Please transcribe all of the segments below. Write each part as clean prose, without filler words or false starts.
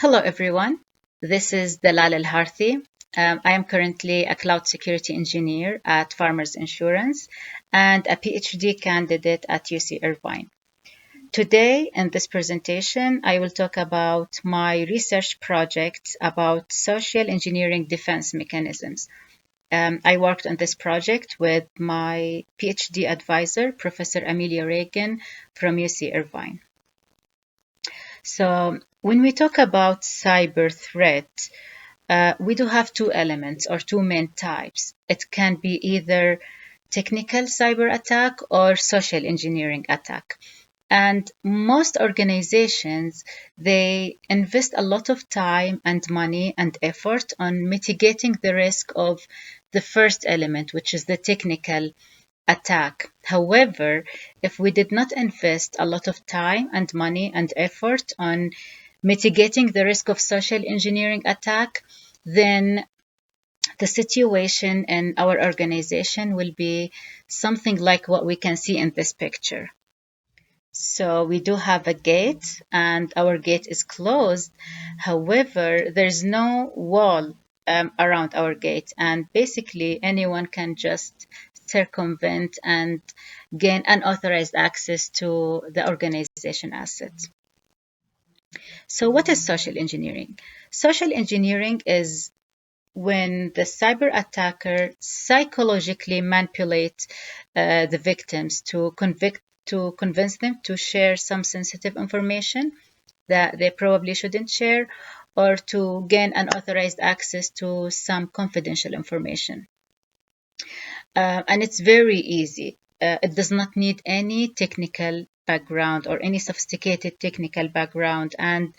Hello, everyone. This is Dalal Al-Harthi. I am currently a cloud security engineer at Farmers Insurance and a PhD candidate at UC Irvine. Today, in this presentation, I will talk about my research project about social engineering defense mechanisms. I worked on this project with my PhD advisor, Professor Amelia Reagan from UC Irvine. So when we talk about cyber threat, we do have two elements or two main types. It can be either technical cyber attack or social engineering attack. And most organizations, they invest a lot of time and money and effort on mitigating the risk of the first element, which is the technical attack. However, if we did not invest a lot of time and money and effort on mitigating the risk of social engineering attack, then the situation in our organization will be something like what we can see in this picture. So we do have a gate and our gate is closed. However, there's no wall around our gate, and basically anyone can just circumvent and gain unauthorized access to the organization assets. So what is social engineering? Social engineering is when the cyber attacker psychologically manipulates the victims to convince them to share some sensitive information that they probably shouldn't share, or to gain unauthorized access to some confidential information. And it's very easy. It does not need any technical background or any sophisticated technical background, and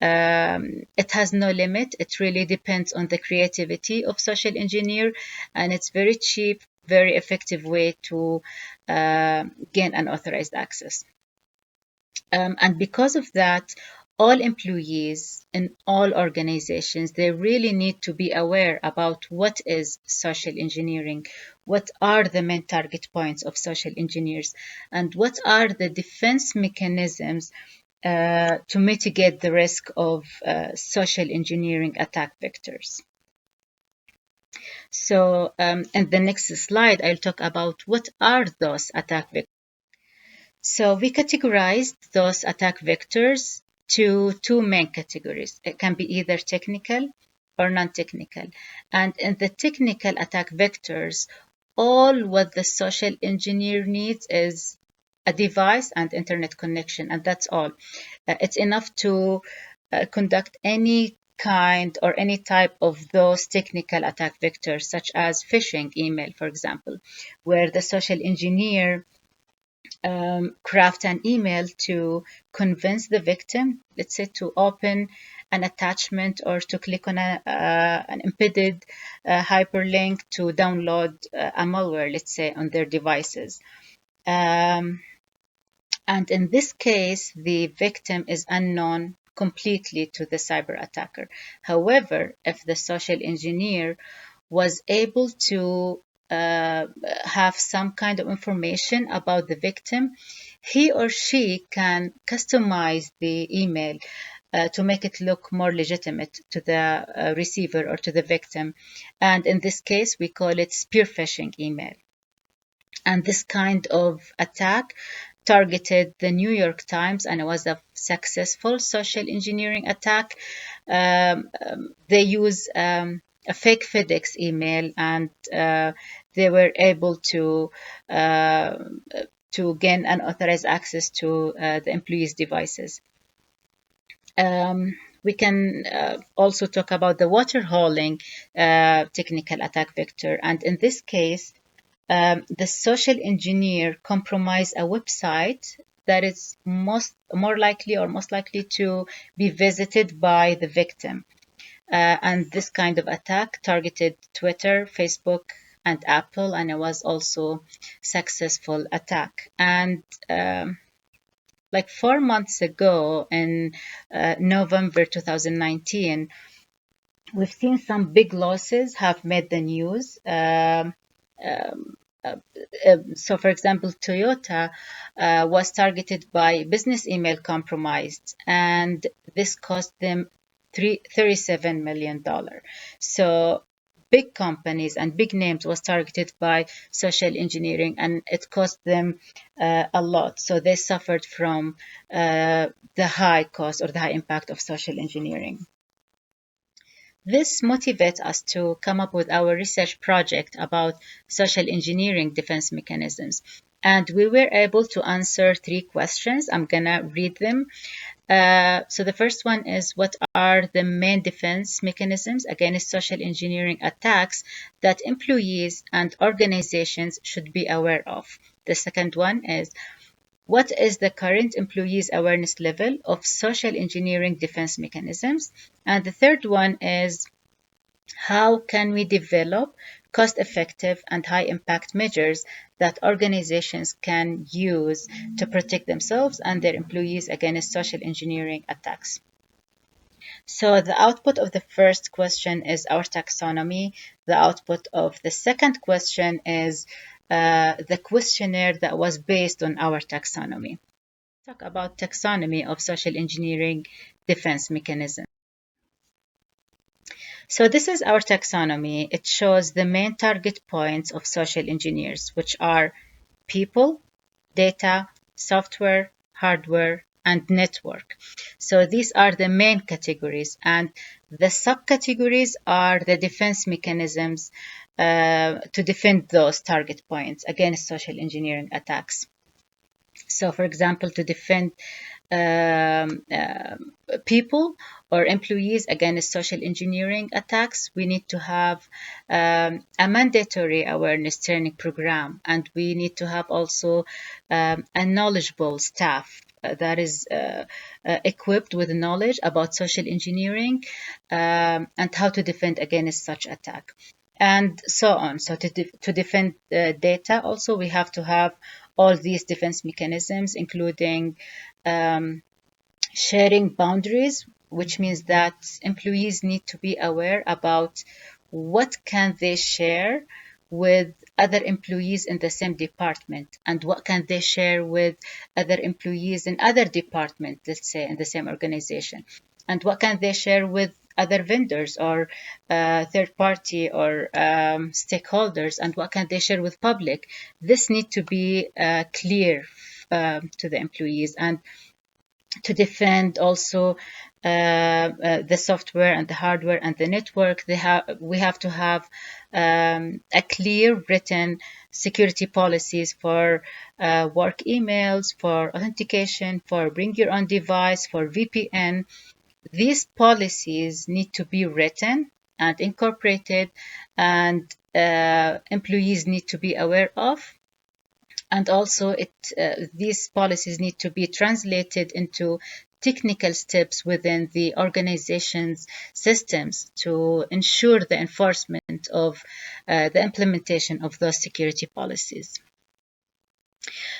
it has no limit. It really depends on the creativity of social engineer, and it's very cheap, very effective way to gain unauthorized access. And because of that, all employees in all organizations, they really need to be aware about what is social engineering, what are the main target points of social engineers, and what are the defense mechanisms to mitigate the risk of social engineering attack vectors. So in the next slide, I'll talk about what are those attack vectors. So we categorized those attack vectors to two main categories. It can be either technical or non-technical. And in the technical attack vectors, all what the social engineer needs is a device and internet connection, and that's all. It's enough to conduct any kind or any type of those technical attack vectors, such as phishing email, for example, where the social engineer craft an email to convince the victim, let's say, to open an attachment or to click on an embedded hyperlink to download a malware, let's say, on their devices. And in this case, the victim is unknown completely to the cyber attacker. However, if the social engineer was able to have some kind of information about the victim, he or she can customize the email to make it look more legitimate to the receiver or to the victim. And in this case, we call it spear phishing email. And this kind of attack targeted the New York Times, and it was a successful social engineering attack. They use a fake FedEx email, and they were able to gain unauthorized access to the employees' devices. We can also talk about the water holing technical attack vector, and in this case, the social engineer compromised a website that is most likely to be visited by the victim. And this kind of attack targeted Twitter, Facebook, and Apple, and it was also successful attack. And like 4 months ago, in November 2019, we've seen some big losses have made the news. So, for example, Toyota was targeted by business email compromised, and this cost them $37 million. So big companies and big names was targeted by social engineering, and it cost them a lot. So they suffered from the high cost or the high impact of social engineering. This motivates us to come up with our research project about social engineering defense mechanisms. And we were able to answer 3 questions. I'm going to read them. So the first one is, what are the main defense mechanisms against social engineering attacks that employees and organizations should be aware of? The second one is, what is the current employees' awareness level of social engineering defense mechanisms? And the third one is, how can we develop cost-effective and high-impact measures that organizations can use to protect themselves and their employees against social engineering attacks? So the output of the first question is our taxonomy. The output of the second question is the questionnaire that was based on our taxonomy. Talk about taxonomy of social engineering defense mechanism. So this is our taxonomy. It shows the main target points of social engineers, which are people, data, software, hardware, and network. So these are the main categories, and the subcategories are the defense mechanisms to defend those target points against social engineering attacks. So, for example, to defend people or employees against social engineering attacks, we need to have a mandatory awareness training program, and we need to have also a knowledgeable staff that is equipped with knowledge about social engineering and how to defend against such attack, and so on. So to defend data also, we have to have all these defense mechanisms, including sharing boundaries, which means that employees need to be aware about what can they share with other employees in the same department, and what can they share with other employees in other departments, let's say in the same organization, and what can they share with other vendors or third party or stakeholders, and what can they share with public. This need to be clear to the employees, and to defend also the software and the hardware and the network, we have to have a clear written security policies for work emails, for authentication, for bring your own device, for VPN. These policies need to be written and incorporated, and employees need to be aware of. And also these policies need to be translated into technical steps within the organization's systems to ensure the enforcement of the implementation of those security policies.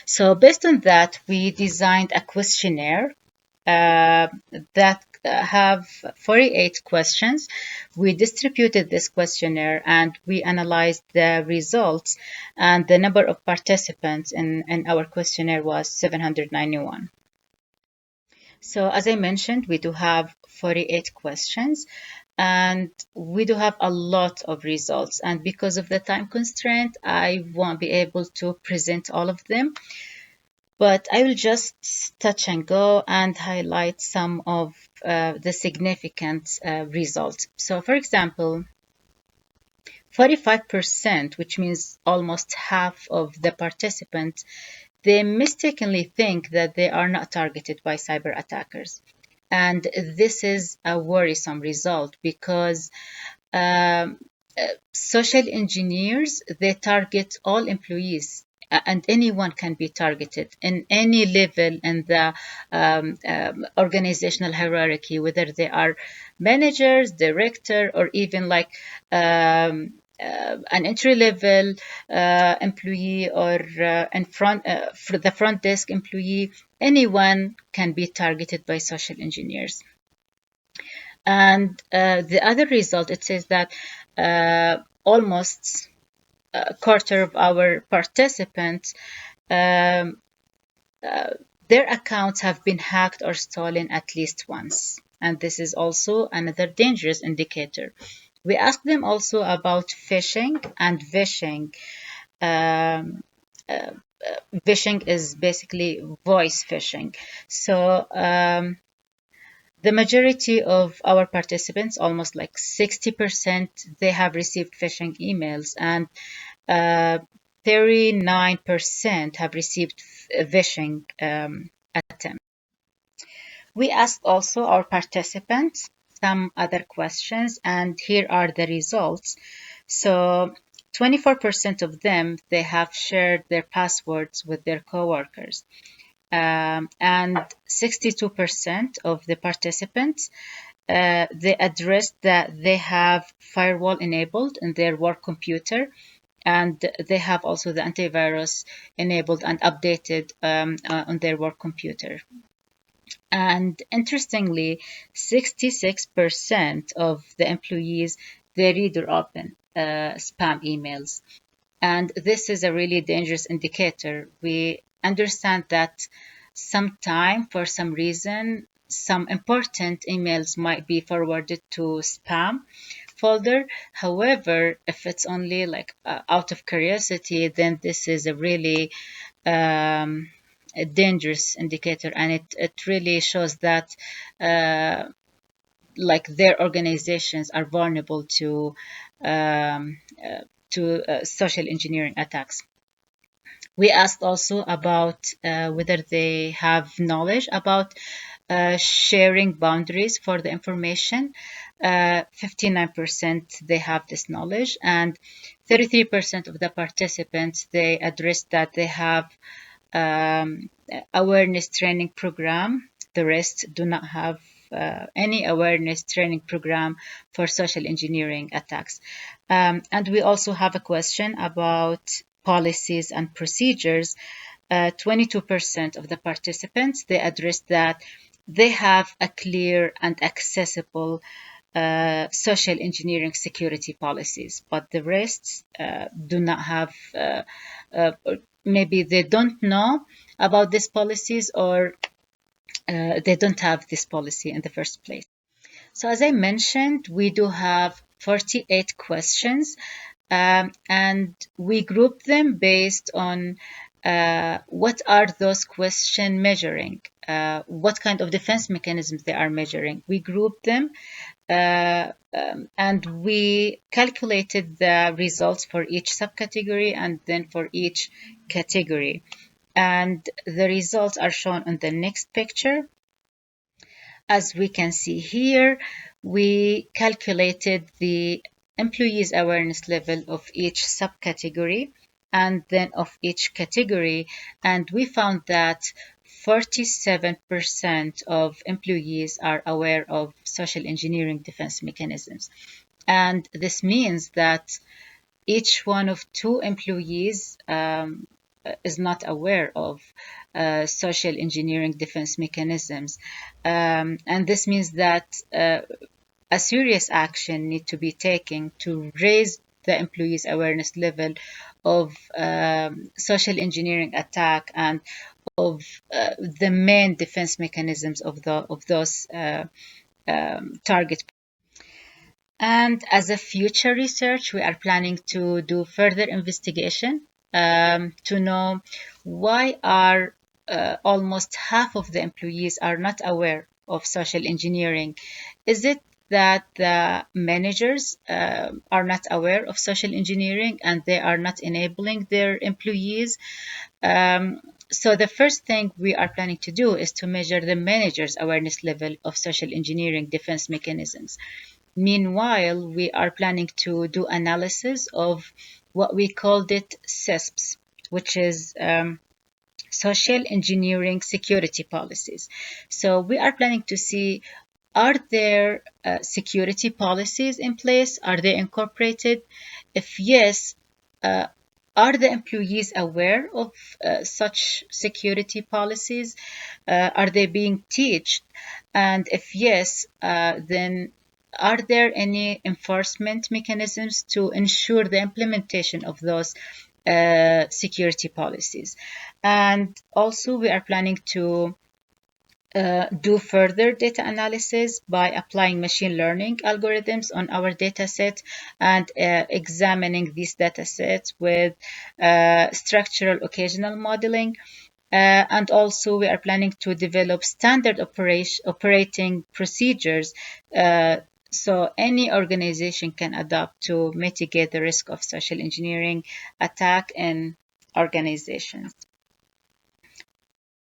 So based on that, we designed a questionnaire that have 48 questions. We distributed this questionnaire and we analyzed the results, and the number of participants in our questionnaire was 791. So as I mentioned, we do have 48 questions and we do have a lot of results, and because of the time constraint, I won't be able to present all of them. But I will just touch and go and highlight some of the significant results. So, for example, 45%, which means almost half of the participants, they mistakenly think that they are not targeted by cyber attackers. And this is a worrisome result because social engineers, they target all employees, and anyone can be targeted in any level in the organizational hierarchy, whether they are managers, director, or even like an entry-level employee or for the front desk employee. Anyone can be targeted by social engineers. And the other result, it says that almost a quarter of our participants, their accounts have been hacked or stolen at least once. and this is also another dangerous indicator. We asked them also about phishing and vishing. Um, uh, Vishing is basically voice phishing. So the majority of our participants, almost like 60%, they have received phishing emails, and uh, 39% have received vishing attempts. We asked also our participants some other questions, and here are the results. So 24% of them, they have shared their passwords with their coworkers. And 62% of the participants, they addressed that they have firewall enabled in their work computer, and they have also the antivirus enabled and updated on their work computer. And interestingly, 66% of the employees, they read or open spam emails. And this is a really dangerous indicator. We understand that sometime, for some reason, some important emails might be forwarded to spam folder. However, if it's only like out of curiosity, then this is a really a dangerous indicator, and it really shows that like their organizations are vulnerable um, social engineering attacks. We asked also about whether they have knowledge about sharing boundaries for the information. 59% they have this knowledge, and 33% of the participants, they addressed that they have awareness training program. The rest do not have any awareness training program for social engineering attacks. And we also have a question about policies and procedures. 22% of the participants, they addressed that they have a clear and accessible social engineering security policies, but the rest do not have, maybe they don't know about these policies, or they don't have this policy in the first place. So as I mentioned, we do have 48 questions, and we group them based on what are those questions measuring, what kind of defense mechanisms they are measuring. We group them and we calculated the results for each subcategory and then for each category. And the results are shown on the next picture. As we can see here, we calculated the employees' awareness level of each subcategory and then of each category, and we found that 47% of employees are aware of social engineering defense mechanisms. And this means that each one of two employees is not aware of social engineering defense mechanisms. And this means that a serious action need to be taken to raise the employees' awareness level of social engineering attack and of the main defense mechanisms of those target. And as a future research, we are planning to do further investigation to know why are almost half of the employees are not aware of social engineering. Is it that the managers are not aware of social engineering and they are not enabling their employees? So the first thing we are planning to do is to measure the manager's awareness level of social engineering defense mechanisms. Meanwhile, we are planning to do analysis of what we called it CESPs, which is social engineering security policies. So we are planning to see, are there security policies in place? Are they incorporated? If yes, are the employees aware of such security policies? Are they being taught? And if yes, then are there any enforcement mechanisms to ensure the implementation of those security policies? And also, we are planning to do further data analysis by applying machine learning algorithms on our data set and examining these data sets with structural occasional modeling. And also, we are planning to develop standard operating procedures so any organization can adopt to mitigate the risk of social engineering attack in organizations.